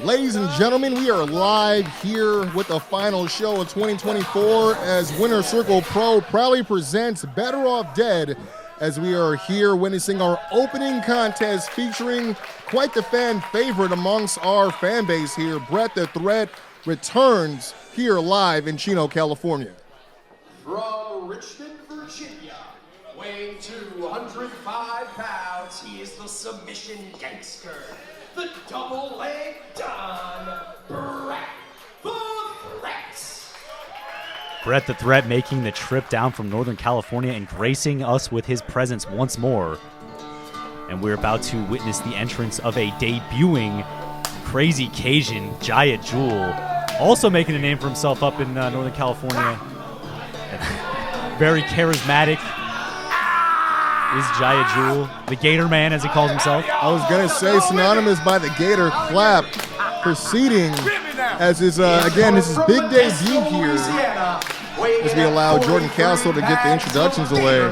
Ladies and gentlemen, we are live here with the final show of 2024 as Winner Circle Pro proudly presents Better Off Dead, as we are here witnessing our opening contest featuring quite the fan favorite amongst our fan base here. Bret The Threat returns here live in Chino, California. From Richmond, Virginia, weighing 205 pounds, he is the Submission Gangster, the double-leg Don, Bret The Threat. Bret The Threat making the trip down from Northern California and gracing us with his presence once more. And we're about to witness the entrance of a debuting Crazy Cajun, Jiah Jewell, also making a name for himself up in Northern California. Very charismatic is Jiah Jewell, the Gator Man as he calls himself. I was going to say synonymous by the Gator clap, proceeding as his, again, this is big debut here as we allow Jordan Castle to get the introductions away.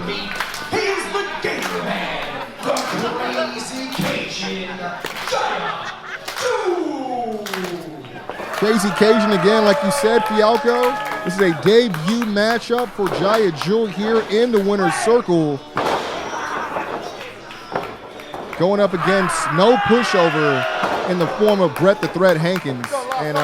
He's the Gator Man, the Crazy Cajun, Jiah Jewell. Crazy Cajun again, like you said, Fialco. This is a debut matchup for Jiah Jewell here in the winner's circle. Going up against no pushover in the form of Bret The Threat Hankins. And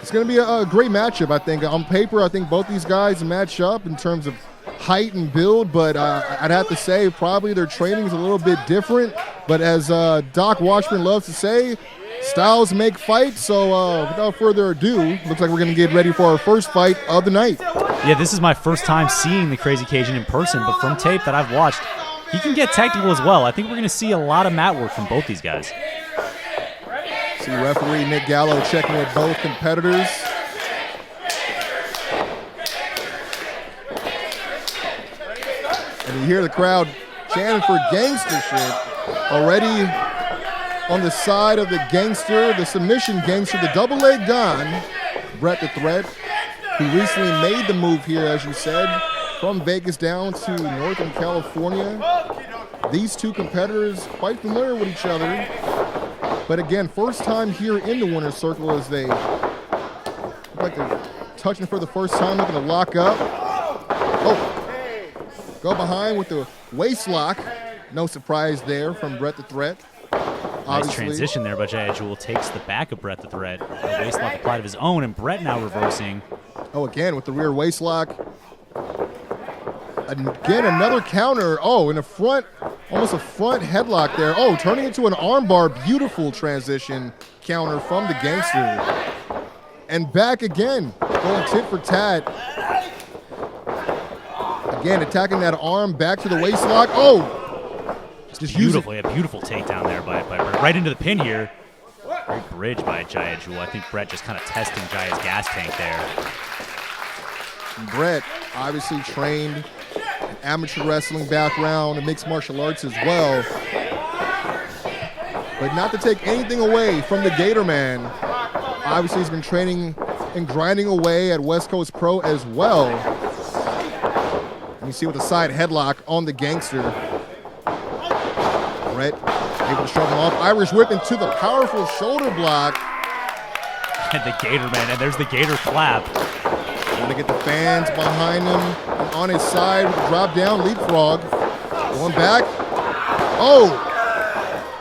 it's going to be a great matchup, I think. On paper, I think both these guys match up in terms of height and build, but I'd have to say probably their training is a little bit different. But as Doc Washburn loves to say, styles make fights. So without further ado, looks like we're going to get ready for our first fight of the night. Yeah, this is my first time seeing the Crazy Cajun in person, but from tape that I've watched, he can get technical as well. I think we're going to see a lot of mat work from both these guys. See referee Nick Gallo checking with both competitors. And you hear the crowd chanting for gangster shit. Already on the side of the gangster, the Submission Gangster, the double-leg Don, Bret The Threat, who recently made the move here, as you said, from Vegas down to Northern California. These two competitors quite familiar with each other. But again, first time here in the winner's circle as they look like they're touching for the first time, looking to lock up. Oh, go behind with the waist lock. No surprise there from Bret The Threat. Nice transition there by Jiah Jewell. Takes the back of Bret The Threat. A waist lock applied of his own, and Bret now reversing. Oh, again with the rear waist lock. Again, another counter. Oh, in the front, almost a front headlock there. Oh, turning into an armbar. Beautiful transition counter from the gangster. And back again, going tit for tat. Again, attacking that arm, back to the waist lock. Oh! Just beautifully, a beautiful takedown there by Bret. Right into the pin here. Great bridge by Jiah Jewell. I think Bret just kind of testing Jiah's gas tank there. Bret obviously trained an amateur wrestling background and mixed martial arts as well. But not to take anything away from the Gator Man. Obviously he's been training and grinding away at West Coast Pro as well. And you see with the side headlock on the gangster. Bret able to shrug him off. Irish whip into the powerful shoulder block. And the Gator Man, and there's the Gator clap. Want to get the fans behind him and on his side with the drop down leapfrog. Going back. Oh!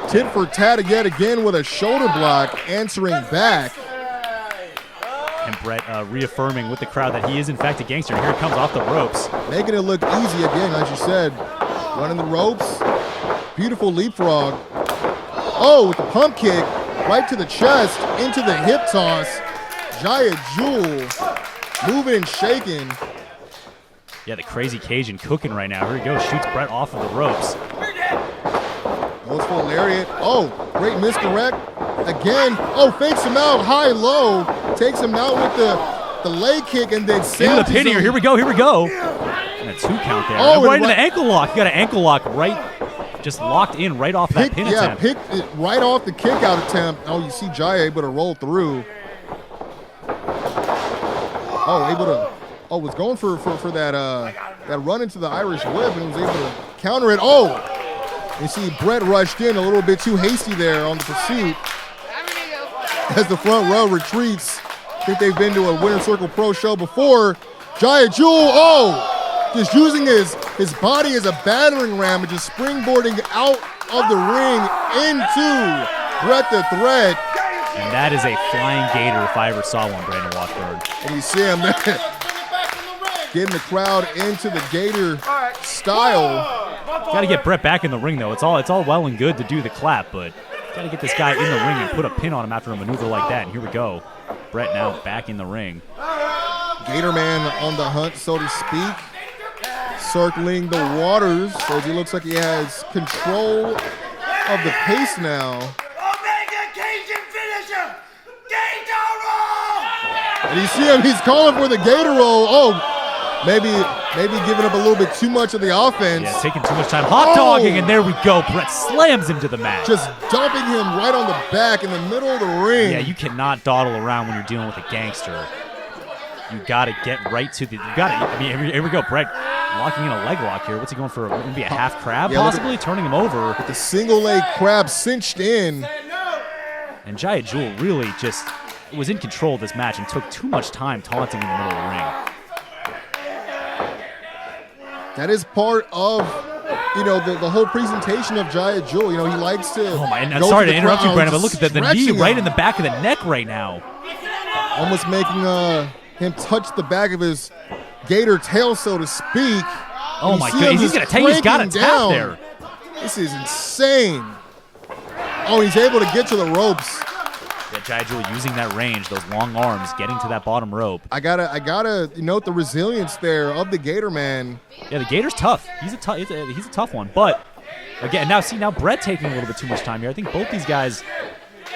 Tit for tat yet again with a shoulder block, answering back. And Bret reaffirming with the crowd that he is in fact a gangster. And here it comes off the ropes. Making it look easy again, as you said. Running the ropes. Beautiful leapfrog. Oh, with the pump kick right to the chest, into the hip toss. Jiah Jewell moving and shaking. Yeah, the Crazy Cajun cooking right now. Here he goes, shoots Bret off of the ropes. Goes for a lariat. Oh, great misdirect. Again. Oh, fakes him out, high-low. Takes him out with the leg kick and then into the pin here. Here we go, here we go. And a 2 count there. Oh, right into the ankle lock. You got an ankle lock right, just locked in right off that pin attempt. Yeah, picked it right off the kick out attempt. Oh, you see Jiah able to roll through. Oh, able to Oh, was going for that run into the Irish whip and was able to counter it. Oh, you see Bret rushed in a little bit too hasty there on the pursuit as the front row retreats. I think they've been to a Winner Circle Pro show before. Jiah Jewell, just using his body as a battering ram and just springboarding out of the ring into Bret The Threat. And that is a flying gator if I ever saw one, Brandon Washburn. And you see him getting the crowd into the gator style. Got to get Bret back in the ring, though. It's all well and good to do the clap, but got to get this guy in the ring and put a pin on him after a maneuver like that. And here we go. Bret now back in the ring. Gator Man on the hunt, so to speak. Circling the waters as he looks like he has control of the pace now. Cajun finisher, Gator roll! And you see him, he's calling for the gator roll. Oh, maybe giving up a little bit too much of the offense. Yeah, taking too much time hot dogging, and there we go. Bret slams him to the mat. Just dumping him right on the back in the middle of the ring. Yeah, you cannot dawdle around when you're dealing with a gangster. You got to get right to the. You got to. I mean, here we go. Bret locking in a leg lock here. What's he going for? Maybe a half crab, possibly turning him over. With the single leg crab cinched in. And Jiah Jewell really just was in control of this match and took too much time taunting in the middle of the ring. That is part of, the whole presentation of Jiah Jewell. He likes to. Oh my! And sorry to interrupt you, Brandon, but look at the knee right in the back of the neck right now. Almost making him touch the back of his gator tail, so to speak. Oh my goodness! He's got a tap there. This is insane. Oh, he's able to get to the ropes. Yeah, Jiah Jewell using that range, those long arms, getting to that bottom rope. I gotta note the resilience there of the Gator Man. Yeah, the Gator's tough. He's a tough one. But again, now Bret taking a little bit too much time here. I think both these guys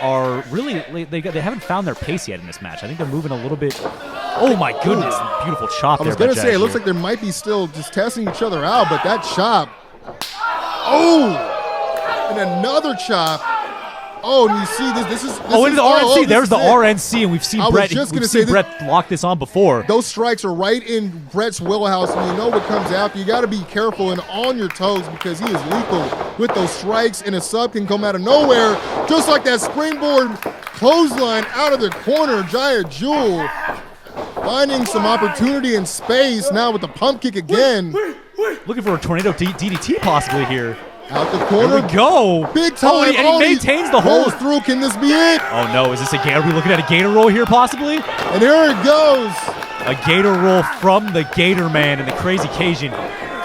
are really they haven't found their pace yet in this match. I think they're moving a little bit. Oh my goodness, beautiful chop there. I was gonna say it looks like there might be still just testing each other out, but that chop. Oh, and another chop. Oh, and you see this is into the RNC. There's the RNC, and we've seen Bret lock this on before. Those strikes are right in Bret's wheelhouse, and you know what comes after. You got to be careful and on your toes because he is lethal with those strikes, and a sub can come out of nowhere, just like that springboard clothesline out of the corner. Jiah Jewell finding some opportunity and space now with the pump kick again. Looking for a tornado DDT possibly here. Out the corner. Here we go. Big time. Oh, and he maintains the hold. Rolls through. Can this be it? Oh, no. Is this a gator? Are we looking at a gator roll here, possibly? And here it goes. A gator roll from the Gator Man and the Crazy Cajun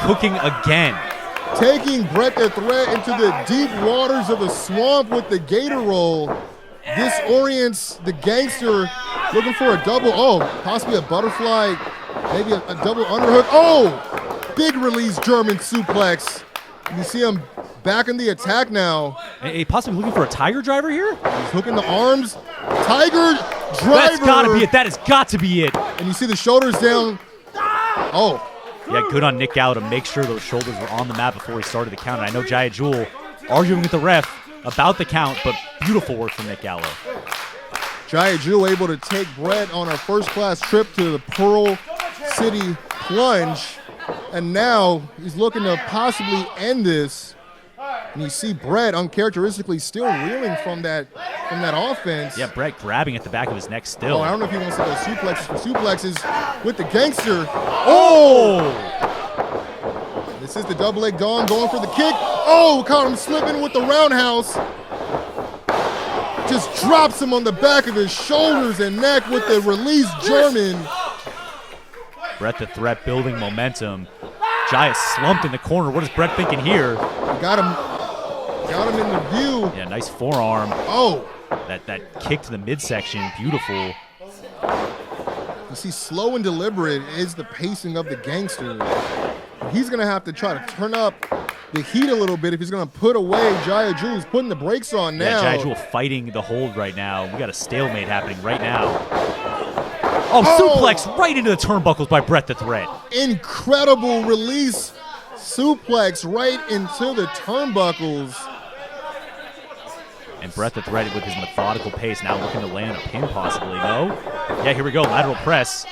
cooking again. Taking Bret The Threat into the deep waters of the swamp with the gator roll. Disorients the gangster, looking for a double. Oh, possibly a butterfly. Maybe a double underhook. Oh, big release German suplex. You see him back in the attack now. Hey, possibly looking for a tiger driver here? He's hooking the arms. Tiger driver. That's got to be it. That has got to be it. And you see the shoulders down. Oh. Yeah, good on Nick Gallo to make sure those shoulders were on the mat before he started the count. And I know Jiah Jewell arguing with the ref about the count, but beautiful work from Nick Gallo. Jiah Jewell able to take Bret on a first-class trip to the Pearl City Plunge. And now he's looking to possibly end this. And you see Bret uncharacteristically still reeling from that offense. Yeah, Bret grabbing at the back of his neck still. Oh, I don't know if he wants to go suplexes for suplexes with the gangster. Oh! This is the double leg dong going for the kick. Oh, caught him slipping with the roundhouse. Just drops him on the back of his shoulders and neck with the release German. Bret The Threat building momentum. Jiah slumped in the corner. What is Bret thinking here? Got him in the view. Yeah, nice forearm. Oh. That kick to the midsection, beautiful. You see, slow and deliberate is the pacing of the gangster. He's going to have to try to turn up the heat a little bit if he's going to put away Jiah Jewell. He's putting the brakes on now. Yeah, Jiah Jewell fighting the hold right now. We got a stalemate happening right now. Oh, suplex right into the turnbuckles by Bret The Threat. Incredible release suplex right into the turnbuckles. And Bret The Threat with his methodical pace now looking to land a pin possibly. No? Yeah, here we go. Lateral press.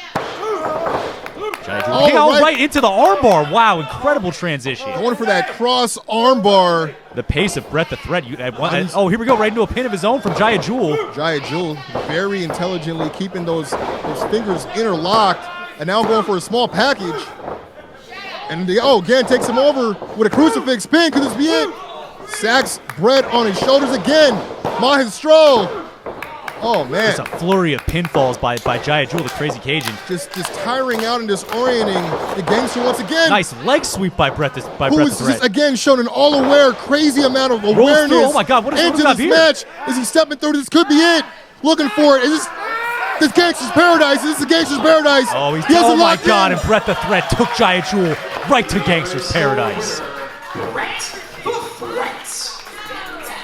Jiah Jewell Oh, right into the armbar. Wow, incredible transition. Going for that cross armbar. The pace of Bret The Threat. Oh, here we go, right into a pin of his own from Jiah Jewell. Jiah Jewell very intelligently keeping those fingers interlocked, and now going for a small package. And again takes him over with a crucifix pin. Could this be it? Sacks Bret on his shoulders again. Maestro. Oh, man. It's a flurry of pinfalls by Jiah Jewell, the Crazy Cajun. Just tiring out and disorienting the Gangster once again. Nice leg sweep by Bret The Threat. Who's just again shown an all-aware, crazy amount of awareness. Oh my God, what is into up this here? match? Is he stepping through? This could be it. Looking for it. Is this Gangster's Paradise? Is this the Gangster's Paradise? Oh my God! And Bret The Threat took Jiah Jewell right to Gangster's Paradise.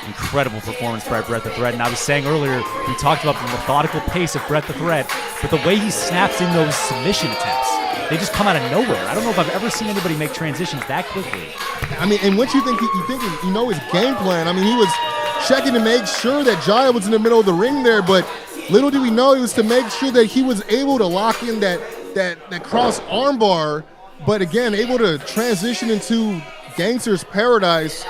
Incredible performance by Bret The Threat. And I was saying earlier, we talked about the methodical pace of Bret The Threat, but the way he snaps in those submission attempts, they just come out of nowhere. I don't know if I've ever seen anybody make transitions that quickly. I mean, and once you think you know his game plan. I mean, he was checking to make sure that Jiah was in the middle of the ring there, but little did we know it was to make sure that he was able to lock in that cross armbar, but again, able to transition into Gangster's Paradise.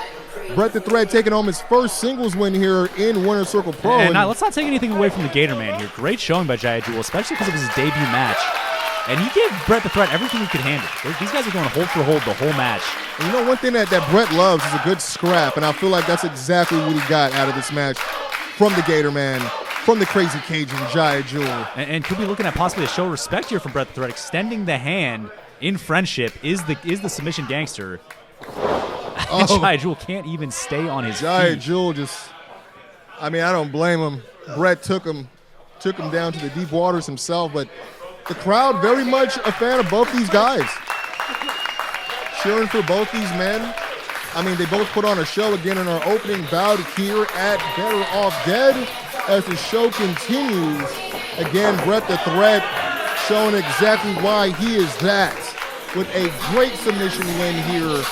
Bret The Threat taking home his first singles win here in Winner Circle Pro. And let's not take anything away from the Gator Man here. Great showing by Jiah Jewell, especially because it was his debut match. And he gave Bret The Threat everything he could handle. These guys are going hold for hold the whole match. And you know, one thing that Bret loves is a good scrap, and I feel like that's exactly what he got out of this match from the Gator Man, from the Crazy Cajun, Jiah Jewell. And could be looking at possibly a show of respect here from Bret The Threat, extending the hand in friendship is the Submission Gangster. Jiah Jewell can't even stay on his Jiah feet. Jewell I don't blame him. Bret took him down to the deep waters himself, but the crowd very much a fan of both these guys. Cheering for both these men. I mean, they both put on a show again in our opening bout here at Better Off Dead. As the show continues, again, Bret The Threat showing exactly why he is that, with a great submission win here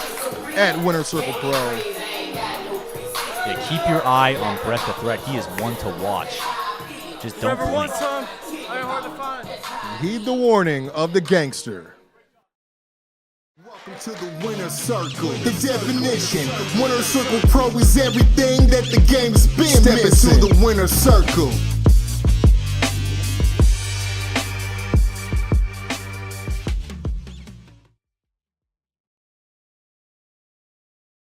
at Winner Circle Pro. Yeah, keep your eye on Bret The Threat. He is one to watch. Just don't blink. Heed the warning of the Gangster. Welcome to the Winner Circle. The definition, Winner Circle Pro is everything that the game's been missing. Step into the Winner Circle.